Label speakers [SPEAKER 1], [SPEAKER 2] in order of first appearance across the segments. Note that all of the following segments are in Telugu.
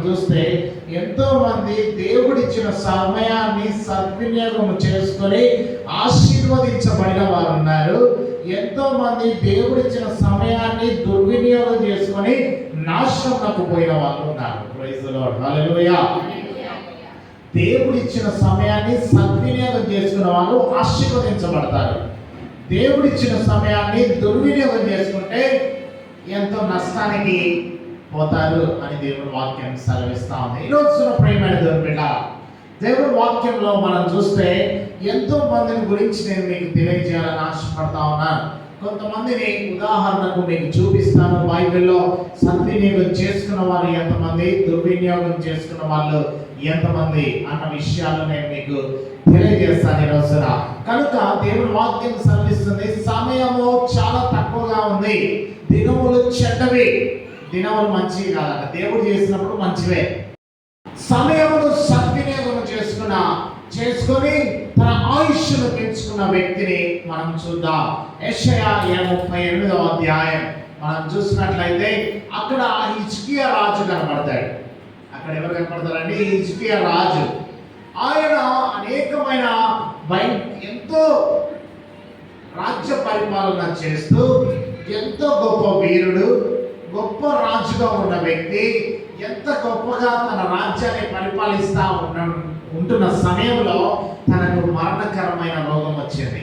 [SPEAKER 1] చూస్తే ఎంతో మంది దేవుడిచ్చిన సమయాన్ని సద్వినియోగం చేసుకొని ఆశీర్వదించబడిన వారు ఉన్నారు. ఎంతో మంది దేవుడిచ్చిన సమయాన్ని దుర్వినియోగం చేసుకొని నాశనంకు పోయిన వాళ్ళు ఉన్నారు. ప్రైజ్ ది లార్డ్, హల్లెలూయా. దేవుడిచ్చిన సమయాన్ని సద్వినియోగం చేసుకున్న వాళ్ళు ఆశీర్వదించబడతారు. దేవుడిచ్చిన సమయాన్ని దుర్వినియోగం చేసుకుంటే ఎంతో నష్టానికి పోతారు అని దేవుని వాక్యం సెలవిస్తా ఉంది. ఈరోజు ప్రియమైన దేవుని బిడ్డ, దేవుని వాక్యంలో మనం చూస్తే ఎంతో మందిని గురించి నేను మీకు తెలియజేయాలని ఆశపడతా ఉన్నాను. కొంతమందిని ఉదాహరణకు మీకు చూపిస్తాను. బైబిల్లో సద్వినియోగం చేసుకున్న వారు ఎంతమంది, దుర్వినియోగం చేసుకున్న వాళ్ళు ఎంతమంది అన్న విషయాలు నేను మీకు తెలియజేస్తాను ఈ రోజున. కనుక దేవుని వాక్యం సెలవిస్తుంది, సమయము చాలా తక్కువగా ఉంది, దినములు చెడ్డవి. దినములు మంచివి కాదట, దేవుడు చేసినప్పుడు మంచివే. సమయమును సద్వినియోగం చేసుకొని తన ఆయుష్ను పెంచుకున్న వ్యక్తిని మనం చూద్దాం. యెషయా 38వ అధ్యాయం మనం చూసినట్లయితే అక్కడ హిజ్కియా రాజు కనబడతాడు. అక్కడ ఎవరు కనబడతారండి? హిజ్కియా రాజు. ఆయన అనేకమైన ఎంతో రాజ్య పరిపాలన చేస్తూ ఎంతో గొప్ప వీరుడు, గొప్ప రాజుగా ఉన్న వ్యక్తి. ఎంత గొప్పగా తన రాజ్యాన్ని పరిపాలిస్తా ఉంటున్న సమయంలో తనకు మరణకరమైన రోగం వచ్చింది.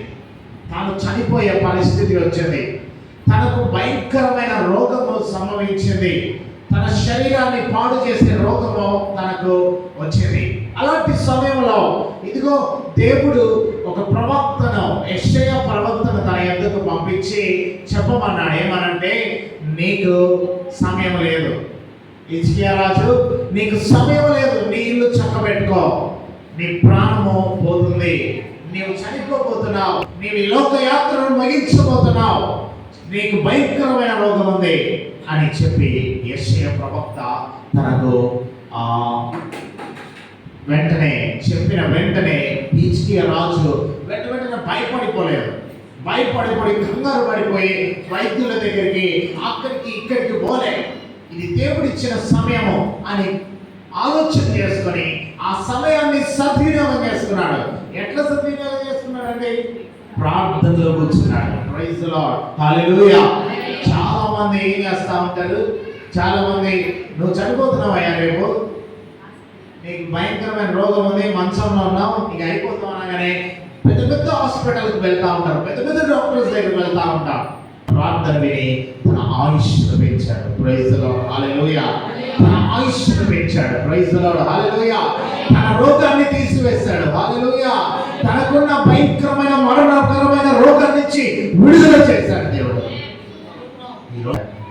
[SPEAKER 1] తాను చనిపోయే పరిస్థితి వచ్చింది. తనకు భయంకరమైన రోగము సంభవించింది. తన శరీరాన్ని పాడు చేసే రోగము తనకు వచ్చింది. అలాంటి సమయంలో ఇదిగో దేవుడు ఒక ప్రవక్తను, యెషయా ప్రవక్తను తన యొద్దకు పంపించి చెప్పమన్నాడు. ఏమనంటే, నీకు సమయం లేదు హిజ్కియా రాజు, నీకు సమయం లేదు. నీ ఇల్లు చక్కబెట్టుకో, నీ ప్రాణము పోతుంది, నీవు చనిపోబోతున్నావు, నీవు ఈ లోకయాత్రను ముగించబోతున్నావు, నీకు భయంకరమైన రోగం ఉంది అని చెప్పి యెషయా ప్రవక్త తనకు వెంటనే చెప్పిన వెంటనే హిజ్కియా రాజు వెంటనే భయపడిపోయి కంగారు పడిపోయి వైద్యుల దగ్గరికి అక్కడికి ఇక్కడికి పోలే. ఇది దేవుడిచ్చిన సమయము అని ఆలోచన చేసుకొని ఆ సమయాన్ని సద్వినియోగం చేసుకున్నాడు. ఎట్లా సద్వినియోగం చేసుకున్నాడండి? ప్రార్థనలో కూర్చున్నాడు. ప్రైజ్ ది లార్డ్, హల్లెలూయా. చాలా మంది ఏం చేస్తా ఉంటారు, చాలా మంది నువ్వు చనిపోతున్నావయ్యా, రేపు నీకు భయంకరమైన రోగం ఉంది, మంచంలో ఉన్నావు, నీకు అయిపోతావు అనగానే పెద్ద పెద్ద హాస్పిటల్కి వెళ్తా ఉంటారు, పెద్ద పెద్ద డాక్టర్స్ దగ్గరికి వెళ్తా ఉంటారు. ప్రార్థన విని తన ఆయుష్ను పెంచాడు. ప్రైజ్ ది లార్డ్, హల్లెలూయా. తన ఆయుష్ను పెంచాడు. ప్రైజ్ ది లార్డ్, హల్లెలూయా. తన రోగాన్ని తీసివేశాడు. హల్లెలూయా. తనకున్న భయంకరమైన మరణకరమైన రోగం నుంచి విడుదల చేశాడు దేవుడు.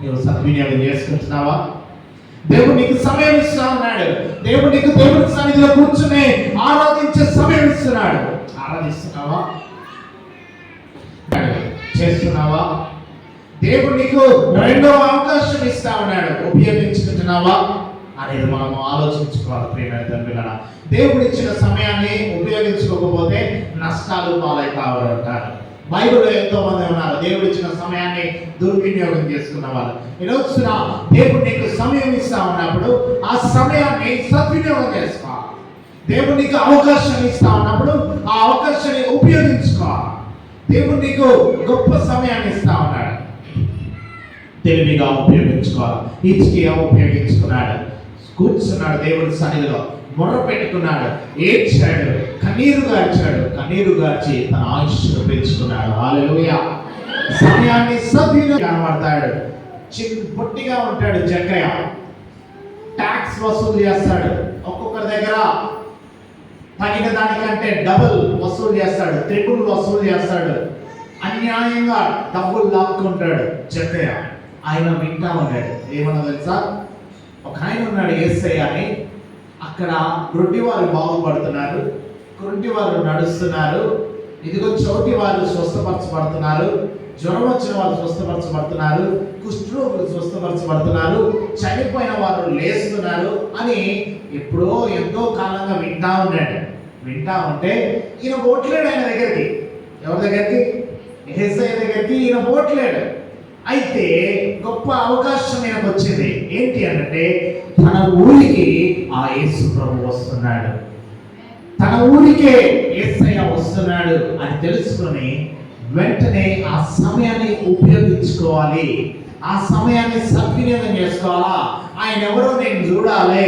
[SPEAKER 1] నీవు సద్వినియోగం చేసుకుంటున్నావా? దేవుడు నీకు సమయం ఇస్తా ఉన్నాడు. దేవుడు నీకు దేవుడి సన్నిధిలో కూర్చుని ఆరాధించే సమయం ఇస్తున్నాడు. ఆరాధిస్తున్నావా? చేస్తున్నావా? దేవుడు నీకు రెండవ అవకాశం ఇస్తా ఉన్నాడు, ఉపయోగించుకుంటున్నావా అనేది మనం ఆలోచించుకోవాలి. ప్రియమైన తండ్రులారా, దేవుడు ఇచ్చిన సమయాన్ని ఉపయోగించుకోకపోతే నష్టాలు పాలైతా ఉంటారు. బైబిల్లో ఎంతో మంది ఉన్నారు దేవుడు ఇచ్చిన సమయాన్ని దుర్వినియోగం చేసుకున్న వాళ్ళు. ఈరోజు దేవుడు నీకు సమయం ఇస్తా ఉన్నప్పుడు ఆ సమయాన్ని సద్వినియోగం చేసుకోవాలి. దేవుడు నీకు అవకాశం ఇస్తా ఉన్నప్పుడు ఆ అవకాశాన్ని ఉపయోగించుకోవాలి. దేవుడు నీకు గొప్ప సమయాన్ని ఇస్తా ఉన్నాడు, తెలివిగా ఉపయోగించుకోవాలి. హిజ్కియా ఉపయోగించుకున్నాడు. కూర్చున్నాడు దేవుడి సన్నిధిలో, మొర్ర పెట్టుకున్నాడు, ఏడ్చాడు, కన్నీరు గార్చి తన ఆయుష్ను పెంచుకున్నాడు. హల్లెలూయా. సమయాన్ని సద్వినియోగం కనబడతాడు. పొట్టిగా ఉంటాడు జక్కయ్య, ట్యాక్స్ వసూలు చేస్తాడు. ఒక్కొక్కరి దగ్గర తగిన దానికంటే డబుల్ వసూలు చేస్తాడు, ట్రిపుల్ వసూలు చేస్తాడు. అన్యాయంగా డబ్బులు లాక్కుంటాడు జక్కయ్య. ఆయన వింటా ఉన్నాడు. ఏమన్నా తెలుసా? ఒక ఆయన ఉన్నాడు యేసయ్య అని. అక్కడ గుడ్డివారు బాగుపడుతున్నారు, కుంటివారు నడుస్తున్నారు, ఇదిగో చోటి వారు స్వస్థపరచబడుతున్నారు, జ్వరం వచ్చిన వారు స్వస్థపరచబడుతున్నారు, కుష్ఠరోగులు స్వస్థపరచబడుతున్నారు, చనిపోయిన వారు లేస్తున్నారు అని ఎప్పుడో ఎంతో కాలంగా వింటా ఉన్నాడు. వింటా ఉంటే ఈయన పోట్లేడు ఆయన దగ్గరికి. ఎవరి దగ్గరికి? యేసయ్య దగ్గరికి ఈయన పోట్లేడు. అయితే గొప్ప అవకాశం ఆయనకు వచ్చింది. ఏంటి అంటే తన ఊరికి ఆ యేసు ప్రభు వస్తున్నాడు, తన ఊరికే యేసయ్య వస్తున్నాడు అని తెలుసుకొని వెంటనే ఆ సమయాన్ని ఉపయోగించుకోవాలి, ఆ సమయాన్ని సద్వినియోగం చేసుకోవాలా. ఆయన ఎవరో నేను చూడాలి,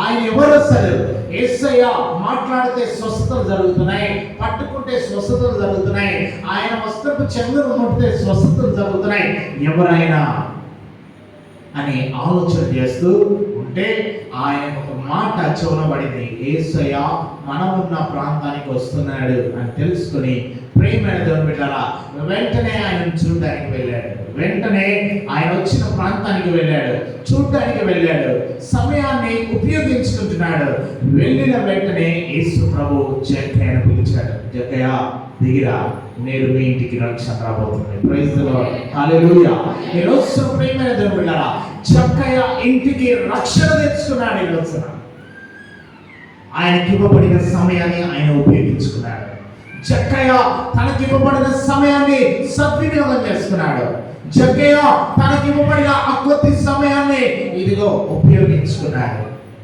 [SPEAKER 1] ఆయన ఎవరు అసలు. యేసయ్య మాట్లాడితే స్వస్థతలు జరుగుతున్నాయి, పట్టుకుంటే స్వస్థతలు జరుగుతున్నాయి, ఆయన వస్త్రపు చెంగును ముట్టితే స్వస్థతలు జరుగుతున్నాయి, ఎవరైనా అని ఆలోచన చేస్తూ ఉంటే ఆయన ఒక మాట చెవునబడింది, యేసయ్య మనమున్న ప్రాంతానికి వస్తున్నాడు అని తెలుసుకొని ప్రియమైన దేవుని బిడ్డలారా వెంటనే ఆయన చూడడానికి వెళ్ళాడు. వెంటనే ఆయన వచ్చిన ప్రాంతానికి వెళ్ళాడు, చూడడానికి వెళ్ళాడు, సమయాన్ని ఉపయోగించుకుంటున్నాడు. వెళ్ళిన వెంటనే యేసు ప్రభు జక్కయ్యను పిలిచాడు, జక్కయ్య దిగిరా, నేను మీ ఇంటికి రక్షణ రాబోతుంది. ప్రైజ్ ది లార్డ్, హల్లెలూయా. ఈ రోజు ప్రియమైన దేవుని బిడ్డలారా జక్కయ్య ఇంటికి రక్షణ తెచ్చుకున్నాడు. ఈ రోజున ఆయనకి ఇవ్వబడిన సమయాన్ని ఆయన ఉపయోగించుకున్నాడు. జక్కయ్య తనకి ఇవ్వబడిన సమయాన్ని సద్వినియోగం చేసుకున్నాడు. జక్కయ్య తనకి ఇవ్వబడిన ఆ కొద్ది సమయాన్ని ఇదిగో ఉపయోగించుకున్నాడు.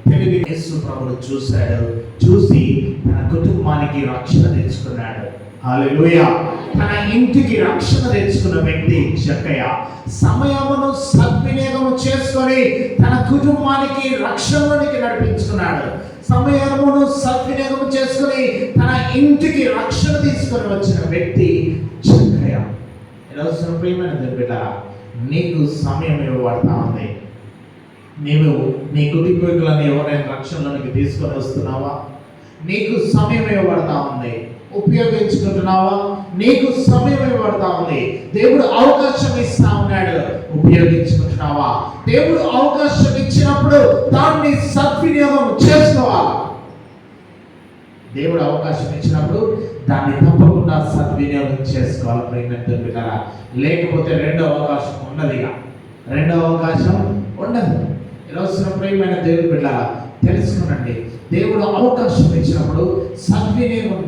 [SPEAKER 1] తెలివి యేసు ప్రభువును చూశాడు, చూసి తన కుటుంబానికి రక్షణ తెచ్చుకున్నాడు. హల్లెలూయా. తన ఇంటికి రక్షణ తెచ్చుకున్న వ్యక్తి జక్కయ్య సమయమును సద్వినియోగం చేసుకొని తన కుటుంబానికి రక్షణలోనికి నడిపించుకున్నాడు. సమయమును సద్వినియోగం చేసుకుని తన ఇంటికి రక్షణ తీసుకొని వచ్చిన వ్యక్తి జక్కయ్య. ఈరోజు ప్రియమైన బిడ్డ, నీకు సమయం ఇవ్వబడతా ఉంది. నీవు నీ కుటుంబీకులను ఎవరైనా రక్షణలోనికి తీసుకొని వస్తున్నావా? నీకు సమయం ఇవ్వబడతా ఉంది, ఉపయోగించుకుంటున్నావా? నీకు సమయం ఇవ్వబడతా ఉంది. దేవుడు అవకాశం ఇస్తా ఉన్నాడు, ఉపయోగించుకుంటున్నావా? దేవుడు అవకాశం ఇచ్చినప్పుడు దాన్ని సద్వినియోగం చేసుకోవాలి. దేవుడు అవకాశం ఇచ్చినప్పుడు దాన్ని తప్పకుండా సద్వినియోగం చేసుకోవాలి ప్రియమైన బిడ్డలారా. లేకపోతే రెండో అవకాశం ఉండదు, ఇక రెండో అవకాశం ఉండదు. ఈరోజు ప్రియమైన దేవుని బిడ్డలారా తెలుసుకునండి, దేవుడు అవకాశం ఇచ్చినప్పుడు సద్వినియోగం